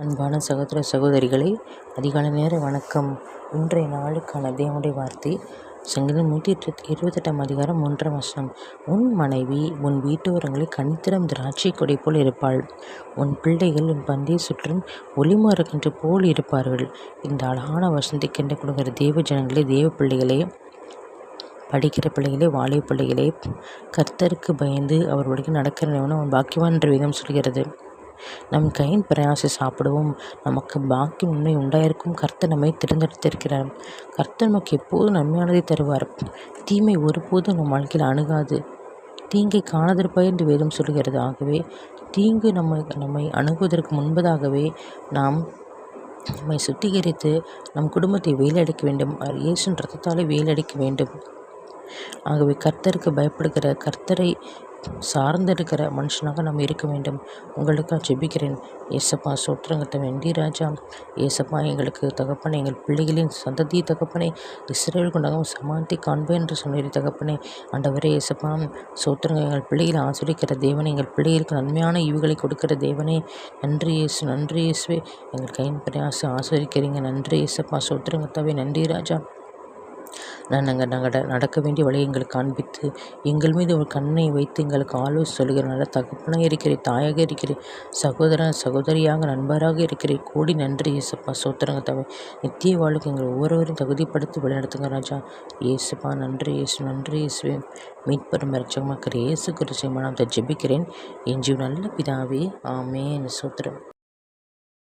அன்பான சகோதர சகோதரிகளே, அதிகாலை நேர வணக்கம். இன்றைய நாளுக்கான தேவனுடைய வார்த்தை சங்கீதம் 128 அதிகாரம் 1 உன் மனைவி உன் வீட்டோரங்களை கனித்திரம் திராட்சை கொடை போல் இருப்பாள். உன் பிள்ளைகள் உன் பந்தைய சுற்றும் ஒளிமரக்கன்று போல் இருப்பார்கள். இந்த அழகான வசனத்தை கண்டு கொடுக்கிற தேவ ஜனங்களே, தேவ பிள்ளைகளே, படிக்கிற பிள்ளைகளே, வாலிப பிள்ளைகளே, கர்த்தருக்கு பயந்து அவர் வழிக்கு நடக்கிறவனும் அவன் பாக்கியவான் என்று வேதம் சொல்கிறது. நம் கையின் பிரயாசை சாப்பிடுவோம். நமக்கு பாக்கியம் உண்மை உண்டாயிருக்கும். கர்த்தர் நம்மை தேர்ந்தெடுத்திருக்கிறார். கர்த்தர் நமக்கு எப்போதும் நன்மையானதை தருவார். தீமை ஒருபோதும் நம் வாழ்க்கையில் அணுகாது. தீங்கை காணாதிருப்பாய் என்று வேதம் சொல்கிறது. ஆகவே தீங்கு நம்மை அணுகுவதற்கு முன்பதாகவே நாம் நம்மை சுத்திகரித்து நம் குடும்பத்தை வேலையடைக்க வேண்டும். இயேசுவின் இரத்தத்தாலே வேலையடைக்க வேண்டும். ஆகவே கர்த்தருக்கு பயப்படுகிற, கர்த்தரை சார்ந்திருக்கிற மனுஷனாக நாம் இருக்க வேண்டும். உங்களுக்காக ஜெபிக்கிறேன். ஏசப்பா சோத்திரங்கட்ட வேண்டி ராஜா, ஏசப்பா எங்களுக்கு தகப்பனே, எங்கள் பிள்ளைகளின் சந்ததி தகப்பனே, இஸ்ரவேல் கொண்டாக சமாந்தி காண்பேன் என்று சொன்னீர் தகப்பனே. ஆண்டவரே ஏசப்பா சோத்திரங்க, எங்கள் பிள்ளைகளை ஆசிரிக்கிற தேவனே, எங்கள் பிள்ளைகளுக்கு நன்மையான ஈவுகளை கொடுக்கிற தேவனே, நன்றி இயேசு, நன்றி இயேசுவே. எங்கள் கையின் பிரயாசை ஆசிரிக்கிறீங்க. நன்றி ஏசப்பா சோத்திரங்கத்தாவே, நன்றி ராஜா. நாங்கள் நடக்க வேண்டிய வழியை எங்களுக்கு காண்பித்து எங்கள் மீது ஒரு கண்ணை வைத்து எங்களுக்கு ஆலோசனை சொல்கிற நல்ல தகப்பனாக இருக்கிறேன், தாயாக இருக்கிறேன், சகோதரியாக நண்பராக இருக்கிறேன். கூடி நன்றி இயேசுப்பா சோத்திரங்க தவிர நித்திய வாழ்க்கை எங்கள் ஒவ்வொருவரையும் தகுதிப்படுத்தி வழிநடத்துங்க ராஜா. இயேசுப்பா நன்றி இயேசு, நன்றி இயேசுவே. மீட்பெரும் இரட்சகமாக்கிற இயேசு கிறிஸ்துவின் நாமத்தை ஜெபிக்கிறேன் என் ஜீவ நல்ல பிதாவே, ஆமென். சோத்திரம்.